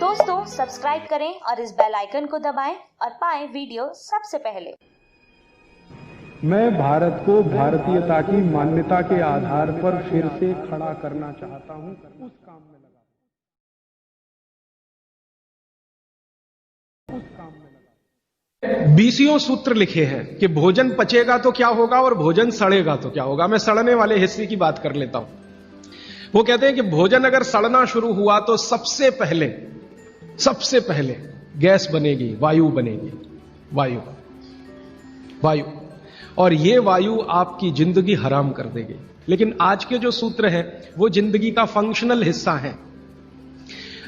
दोस्तों सब्सक्राइब करें और इस बेल आइकन को दबाएं और पाएं वीडियो सबसे पहले। मैं भारत को भारतीयता की मान्यता के आधार पर फिर से खड़ा करना चाहता हूं, उस काम में लगा। 20 सूत्र लिखे हैं कि भोजन पचेगा तो क्या होगा और भोजन सड़ेगा तो क्या होगा। मैं सड़ने वाले हिस्से की बात कर लेता हूं। वो कहते हैं कि भोजन अगर सड़ना शुरू हुआ तो सबसे पहले गैस बनेगी, वायु बनेगी, वायु, और ये वायु आपकी जिंदगी हराम कर देगी। लेकिन आज के जो सूत्र हैं वो जिंदगी का फंक्शनल हिस्सा है।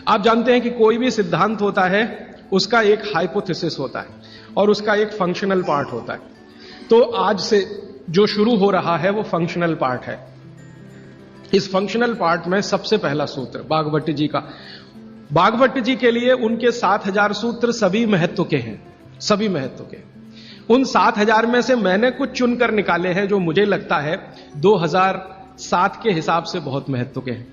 आप जानते हैं कि कोई भी सिद्धांत होता है उसका एक हाइपोथेसिस होता है और उसका एक फंक्शनल पार्ट होता है। तो आज से जो शुरू हो रहा है वो फंक्शनल पार्ट है। इस फंक्शनल पार्ट में सबसे पहला सूत्र भागवत जी का। भागवत जी के लिए उनके 7000 सूत्र सभी महत्व के हैं, सभी महत्व के। उन 7000 में से मैंने कुछ चुनकर निकाले हैं जो मुझे लगता है 2007 के हिसाब से बहुत महत्व के हैं।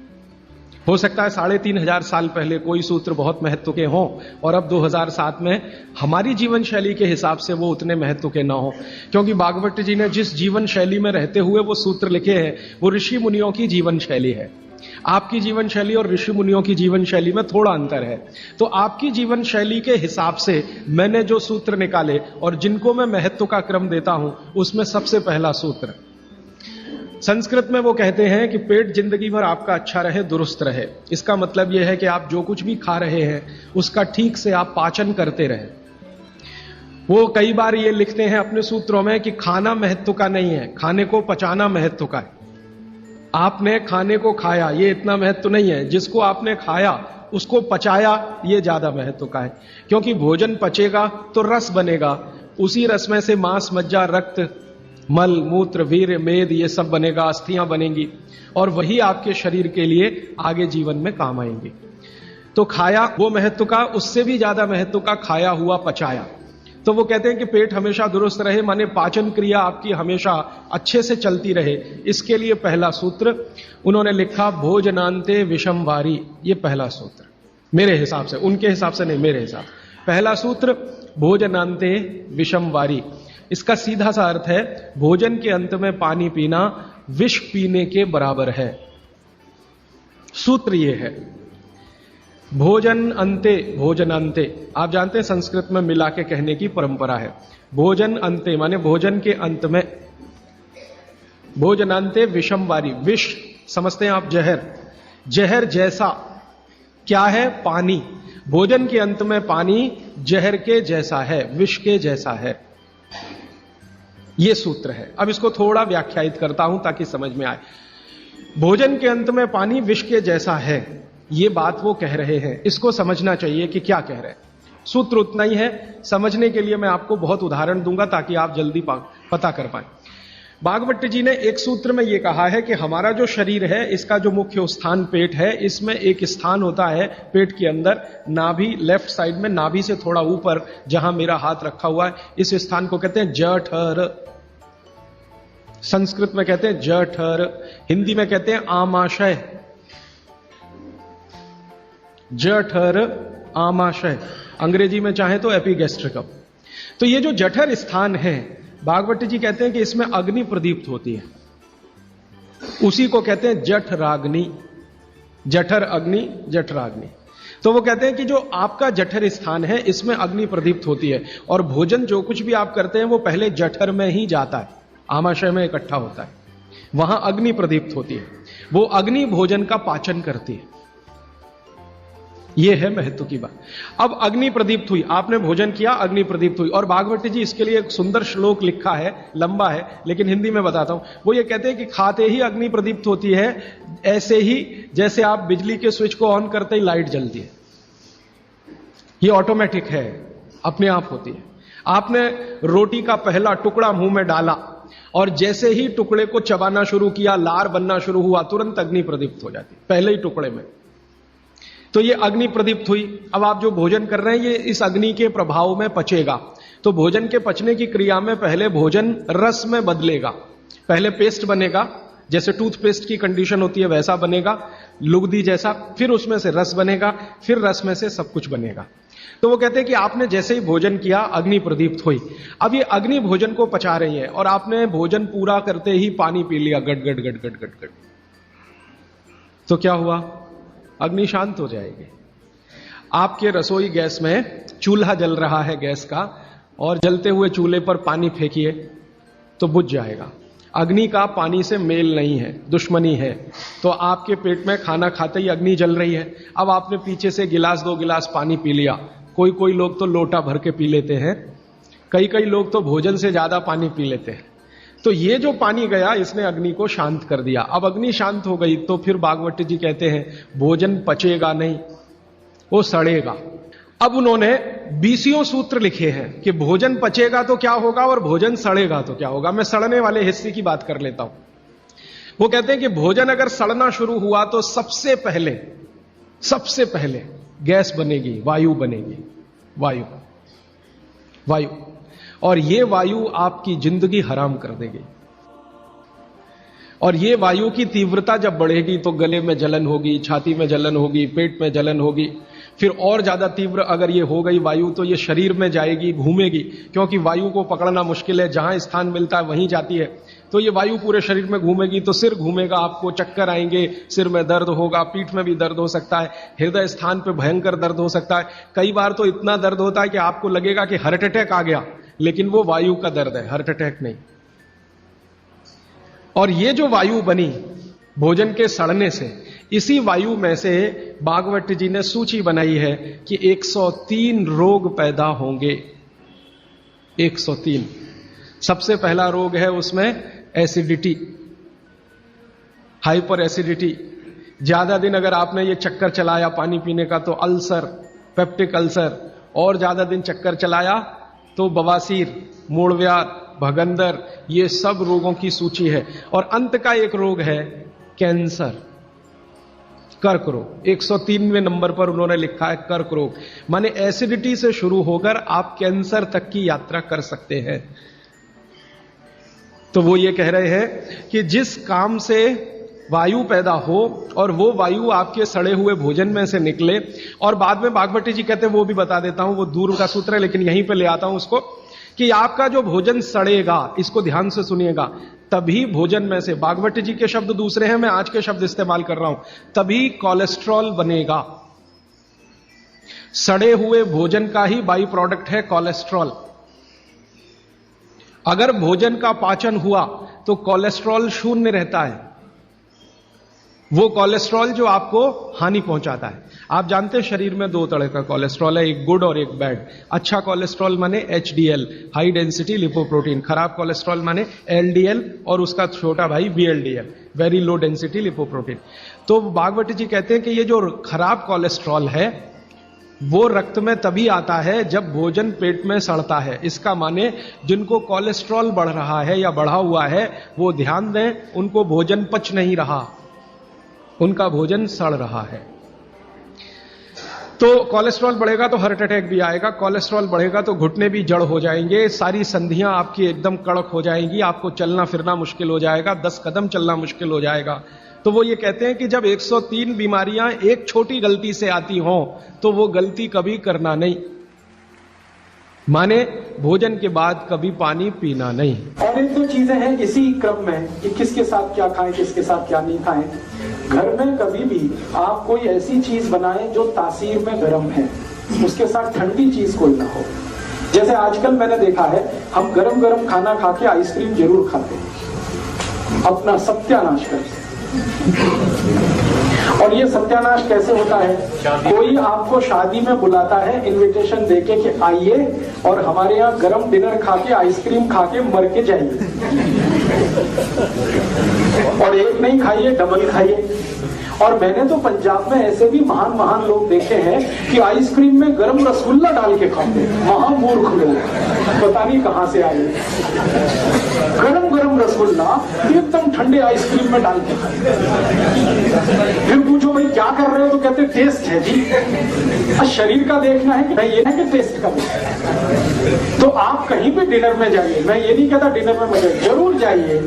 हो सकता है 3500 साल पहले कोई सूत्र बहुत महत्व के हों और अब 2007 में हमारी जीवन शैली के हिसाब से वो उतने महत्व के ना हो, क्योंकि भागवत जी ने जिस जीवन शैली में रहते हुए वो सूत्र लिखे हैं वो ऋषि मुनियों की जीवन शैली है। आपकी जीवन शैली और ऋषि मुनियों की जीवन शैली में थोड़ा अंतर है। तो आपकी जीवन शैली के हिसाब से मैंने जो सूत्र निकाले और जिनको मैं महत्व का क्रम देता हूं उसमें सबसे पहला सूत्र, संस्कृत में वो कहते हैं कि पेट जिंदगी भर आपका अच्छा रहे, दुरुस्त रहे। इसका मतलब यह है कि आप जो कुछ भी खा रहे हैं उसका ठीक से आप पाचन करते रहे। वो कई बार ये लिखते हैं अपने सूत्रों में कि खाना महत्व का नहीं है, खाने को पचाना महत्व का है। आपने खाने को खाया ये इतना महत्व नहीं है, जिसको आपने खाया उसको पचाया ये ज्यादा महत्व का है। क्योंकि भोजन पचेगा तो रस बनेगा, उसी रस में से मांस, मज्जा, रक्त, मल, मूत्र, वीर्य, मेद ये सब बनेगा, अस्थियां बनेंगी और वही आपके शरीर के लिए आगे जीवन में काम आएंगे। तो खाया वो महत्व का, उससे भी ज्यादा महत्व का खाया हुआ पचाया। तो वो कहते हैं कि पेट हमेशा दुरुस्त रहे, माने पाचन क्रिया आपकी हमेशा अच्छे से चलती रहे। इसके लिए पहला सूत्र उन्होंने लिखा भोजनांते विषम वारी। ये पहला सूत्र मेरे हिसाब से, उनके हिसाब से नहीं, मेरे हिसाब। पहला सूत्र भोजनांते विषम वारी। इसका सीधा सा अर्थ है भोजन के अंत में पानी पीना विष पीने के बराबर है। सूत्र यह है भोजन अंते, भोजनांते। आप जानते हैं संस्कृत में मिला के कहने की परंपरा है। भोजन अंते माने भोजन के अंत में, भोजनांते विषम वारी। विष समझते हैं आप जहर, जहर जैसा क्या है? पानी। भोजन के अंत में पानी जहर के जैसा है, विष के जैसा है। यह सूत्र है। अब इसको थोड़ा व्याख्यायित करता हूं ताकि समझ में आए। भोजन के अंत में पानी विष के जैसा है, यह बात वो कह रहे हैं। इसको समझना चाहिए कि क्या कह रहे हैं। सूत्र उतना ही है, समझने के लिए मैं आपको बहुत उदाहरण दूंगा ताकि आप जल्दी पता कर पाए। भागवत जी ने एक सूत्र में यह कहा है कि हमारा जो शरीर है इसका जो मुख्य स्थान पेट है, इसमें एक स्थान होता है पेट के अंदर, नाभि, लेफ्ट साइड में, नाभि से थोड़ा ऊपर जहां मेरा हाथ रखा हुआ है, इस स्थान को कहते हैं जठर। संस्कृत में कहते हैं जठर, हिंदी में कहते हैं आमाशय। जठर, आमाशय, अंग्रेजी में चाहे तो एपिगैस्ट्रिकम। तो ये जो जठर स्थान है, भागवत जी कहते हैं कि इसमें अग्नि प्रदीप्त होती है, उसी को कहते हैं जठराग्नि। जठर अग्नि, जठराग्नि। तो वो कहते हैं कि जो आपका जठर स्थान है इसमें अग्नि प्रदीप्त होती है और भोजन जो कुछ भी आप करते हैं वो पहले जठर में ही जाता है, आमाशय में इकट्ठा होता है, वहां अग्नि प्रदीप्त होती है। वो अग्नि भोजन का पाचन करती है। यह है महत्व की बात। अब अग्नि प्रदीप्त हुई, आपने भोजन किया, अग्नि प्रदीप्त हुई। और भागवत जी इसके लिए एक सुंदर श्लोक लिखा है, लंबा है लेकिन हिंदी में बताता हूं। वो ये कहते हैं कि खाते ही अग्नि प्रदीप्त होती है, ऐसे ही जैसे आप बिजली के स्विच को ऑन करते ही लाइट जलती है। ये ऑटोमेटिक है, अपने आप होती है। आपने रोटी का पहला टुकड़ा मुंह में डाला और जैसे ही टुकड़े को चबाना शुरू किया, लार बनना शुरू हुआ, तुरंत अग्नि प्रदीप्त हो जाती, पहले ही टुकड़े में। तो ये अग्नि प्रदीप्त हुई। अब आप जो भोजन कर रहे हैं ये इस अग्नि के प्रभाव में पचेगा। तो भोजन के पचने की क्रिया में पहले भोजन रस में बदलेगा, पहले पेस्ट बनेगा, जैसे टूथपेस्ट की कंडीशन होती है वैसा बनेगा, लुगदी जैसा, फिर उसमें से रस बनेगा, फिर रस में से सब कुछ बनेगा। तो वो कहते हैं कि आपने जैसे ही भोजन किया अग्नि प्रदीप्त हुई। अब ये अग्नि भोजन को पचा रही है और आपने भोजन पूरा करते ही पानी पी लिया, गट गट गट गट गट गट, तो क्या हुआ? अग्नि शांत हो जाएगी। आपके रसोई गैस में चूल्हा जल रहा है गैस का, और जलते हुए चूल्हे पर पानी फेंकिए तो बुझ जाएगा। अग्नि का पानी से मेल नहीं है, दुश्मनी है। तो आपके पेट में खाना खाते ही अग्नि जल रही है। अब आपने पीछे से गिलास 2 गिलास पानी पी लिया, कोई लोग तो लोटा भर के पी लेते हैं, कई लोग तो भोजन से ज्यादा पानी पी लेते हैं। तो ये जो पानी गया इसने अग्नि को शांत कर दिया। अब अग्नि शांत हो गई तो फिर भागवत जी कहते हैं भोजन पचेगा नहीं, वो सड़ेगा। अब उन्होंने 20 सूत्र लिखे हैं कि भोजन पचेगा तो क्या होगा और भोजन सड़ेगा तो क्या होगा। मैं सड़ने वाले हिस्से की बात कर लेता हूं। वो कहते हैं कि भोजन अगर सड़ना शुरू हुआ तो सबसे पहले गैस बनेगी, वायु बनेगी, वायु, और ये वायु आपकी जिंदगी हराम कर देगी। और ये वायु की तीव्रता जब बढ़ेगी तो गले में जलन होगी, छाती में जलन होगी, पेट में जलन होगी। फिर और ज्यादा तीव्र अगर ये हो गई वायु तो ये शरीर में जाएगी, घूमेगी, क्योंकि वायु को पकड़ना मुश्किल है, जहां स्थान मिलता है वहीं जाती है। तो ये वायु पूरे शरीर में घूमेगी तो सिर घूमेगा, आपको चक्कर आएंगे, सिर में दर्द होगा, पीठ में भी दर्द हो सकता है, हृदय स्थान पे भयंकर दर्द हो सकता है। कई बार तो इतना दर्द होता है कि आपको लगेगा कि हार्ट अटैक आ गया, लेकिन वो वायु का दर्द है, हार्ट अटैक नहीं। और ये जो वायु बनी भोजन के सड़ने से, इसी वायु में से भागवत जी ने सूची बनाई है कि 103 रोग पैदा होंगे। 103। सबसे पहला रोग है उसमें एसिडिटी, हाइपर एसिडिटी। ज्यादा दिन अगर आपने ये चक्कर चलाया पानी पीने का तो अल्सर, पेप्टिक अल्सर, और ज्यादा दिन चक्कर चलाया तो बवासीर, मूढ़व्याध, भगंदर, ये सब रोगों की सूची है। और अंत का एक रोग है कैंसर, कर्क रोग। 103वें नंबर पर उन्होंने लिखा है कर्क रोग, माने एसिडिटी से शुरू होकर आप कैंसर तक की यात्रा कर सकते हैं। तो वो ये कह रहे हैं कि जिस काम से वायु पैदा हो और वो वायु आपके सड़े हुए भोजन में से निकले, और बाद में भागवती जी कहते हैं, वो भी बता देता हूं, वो दूर का सूत्र है लेकिन यहीं पे ले आता हूं उसको, कि आपका जो भोजन सड़ेगा, इसको ध्यान से सुनिएगा, तभी भोजन में से, भागवती जी के शब्द दूसरे हैं, मैं आज के शब्द इस्तेमाल कर रहा हूं, तभी कोलेस्ट्रॉल बनेगा। सड़े हुए भोजन का ही बाई प्रोडक्ट है कोलेस्ट्रॉल। अगर भोजन का पाचन हुआ तो कोलेस्ट्रॉल शून्य रहता है, वो कोलेस्ट्रॉल जो आपको हानि पहुंचाता है। आप जानते हैं शरीर में 2 तरह का कोलेस्ट्रॉल है, एक गुड और एक बैड। अच्छा कोलेस्ट्रॉल माने HDL, हाई डेंसिटी लिपोप्रोटीन। खराब कोलेस्ट्रॉल माने LDL और उसका छोटा भाई VLDL, very low density lipoprotein. तो भागवती जी कहते हैं कि ये जो खराब कोलेस्ट्रॉल है वो रक्त में तभी आता है जब भोजन पेट में सड़ता है। इसका माने जिनको कोलेस्ट्रॉल बढ़ रहा है या बढ़ा हुआ है वो ध्यान दें, उनको भोजन पच नहीं रहा, उनका भोजन सड़ रहा है। तो कोलेस्ट्रॉल बढ़ेगा तो हार्ट अटैक भी आएगा, कोलेस्ट्रॉल बढ़ेगा तो घुटने भी जड़ हो जाएंगे, सारी संधियां आपकी एकदम कड़क हो जाएंगी, आपको चलना फिरना मुश्किल हो जाएगा, 10 कदम चलना मुश्किल हो जाएगा। तो वो ये कहते हैं कि जब 103 बीमारियां एक छोटी गलती से आती हों तो वो गलती कभी करना नहीं, माने भोजन के बाद कभी पानी पीना नहीं। और एक 2 चीजें हैं इसी क्रम में कि किसके साथ क्या खाएं, किसके साथ क्या नहीं खाएं। घर में कभी भी आप कोई ऐसी चीज बनाएं जो तासीर में गर्म है, उसके साथ ठंडी चीज कोई ना हो। जैसे आजकल मैंने देखा है, हम गरम गरम खाना खा के आइसक्रीम जरूर खाते हैं, अपना सत्यानाश करते। और ये सत्यानाश कैसे होता है? कोई आपको शादी में बुलाता है इनविटेशन देके कि आइए और हमारे यहाँ गरम डिनर खा के आइसक्रीम खा के मर के जाइए, और एक नहीं खाइए, डबल खाइए। और मैंने तो पंजाब में ऐसे भी महान महान लोग देखे हैं कि आइसक्रीम में गरम रसगुल्ला डाल के खाते हैं। महामूर्ख लोग, पता नहीं कहां से आए, गरम गरम रसगुल्ला एकदम ठंडे आइसक्रीम में डाल के खाते। फिर पूछो भाई क्या कर रहे हो, तो कहते टेस्ट है जी। शरीर का देखना है कि नहीं, ये है कि टेस्ट का देखना। तो आप कहीं भी डिनर में जाइए, मैं ये नहीं कहता डिनर में मजा, जरूर जाइए,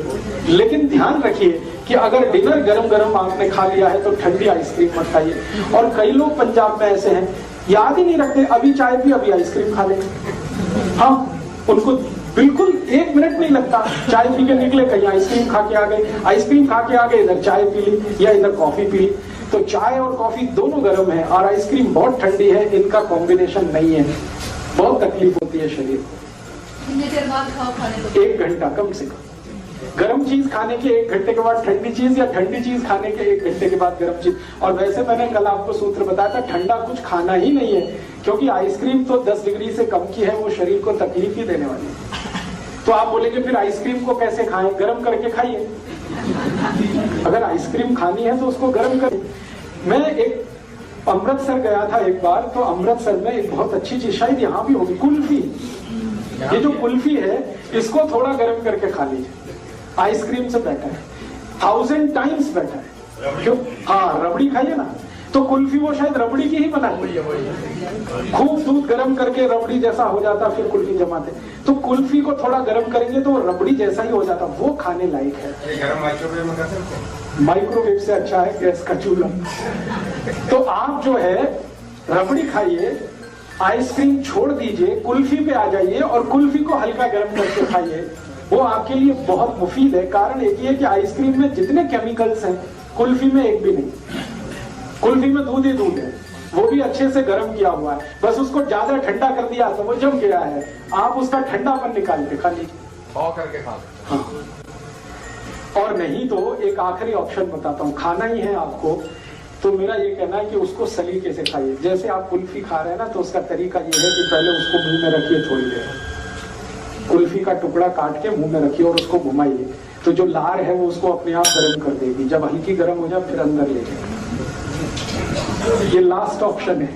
लेकिन ध्यान रखिए कि अगर डिनर गरम गरम आपने खा लिया है तो ठंडी आइसक्रीम मत खाइए। और कई लोग पंजाब में ऐसे हैं, याद ही नहीं रखते, अभी चाय पी अभी आइसक्रीम खा ले। हाँ, उनको बिल्कुल 1 मिनट नहीं लगता, चाय पी के निकले कहीं आइसक्रीम खा के आ गए, आइसक्रीम खा के आ गए इधर चाय पी ली या इधर कॉफी पी ली। तो चाय और कॉफी दोनों गर्म है और आइसक्रीम बहुत ठंडी है, इनका कॉम्बिनेशन नहीं है, बहुत तकलीफ होती है शरीर को। कितनी देर बाद खाओ खाने को? 1 घंटा कम से कम। गर्म चीज खाने के 1 घंटे के बाद ठंडी चीज, या ठंडी चीज खाने के 1 घंटे के बाद गर्म चीज। और वैसे मैंने कल आपको सूत्र बताया था, ठंडा कुछ खाना ही नहीं है, क्योंकि आइसक्रीम तो 10 डिग्री से कम की है, वो शरीर को तकलीफ ही देने वाली है। तो आप बोलेंगे फिर आइसक्रीम को कैसे खाएं? गर्म करके खाइए। अगर आइसक्रीम खानी है तो उसको गर्म करें। मैं एक अमृतसर गया था एक बार, तो अमृतसर में एक बहुत अच्छी चीज, शायद यहाँ भी होगी, कुल्फी। ये जो कुल्फी है इसको थोड़ा गर्म करके खा लीजिए, आइसक्रीम से बेटर है, 1000 टाइम्स बेटर है। क्यों? हाँ, रबड़ी खाइए ना, तो कुल्फी वो शायद रबड़ी की ही बनाती है, खूब दूध गर्म करके रबड़ी जैसा हो जाता, फिर कुल्फी जमाते। तो कुल्फी को थोड़ा गर्म करेंगे तो रबड़ी जैसा ही हो जाता, वो खाने लायक है। माइक्रोवेव से अच्छा है गैस का चूल्हा। तो आप जो है रबड़ी खाइए, आइसक्रीम छोड़ दीजिए, कुल्फी पे आ जाइए और कुल्फी को हल्का गर्म करके खाइए, वो आपके लिए बहुत मुफीद है। कारण एक ही है कि आइसक्रीम में जितने केमिकल्स हैं कुल्फी में एक भी नहीं। कुल्फी में दूध ही दूध है, वो भी अच्छे से गर्म किया हुआ है, बस उसको ज्यादा ठंडा कर दिया तो वो जम गया है। आप उसका ठंडापन निकाल के खा लीजिए करके खा। हाँ। और नहीं तो एक आखिरी ऑप्शन बताता हूँ, खाना ही है आपको, तो मेरा ये कहना है कि उसको सलीके से खाइए। जैसे आप कुल्फी खा रहे हैं ना, तो उसका तरीका ये है कि पहले उसको मुंह में रखिए थोड़ी देर, कुल्फी का टुकड़ा काट के मुंह में रखिए और उसको घुमाइए, तो जो लार है वो उसको अपने आप गर्म कर देगी। जब हल्की गर्म हो जाए फिर अंदर ले जाए। ये लास्ट ऑप्शन है।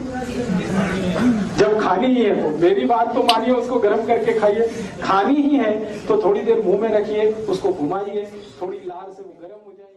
जब खानी ही है तो मेरी बात तो मानिए, उसको गर्म करके खाइए। खानी ही है तो थोड़ी देर मुंह में रखिए, उसको घुमाइए, थोड़ी लार से वो गर्म हो जाए।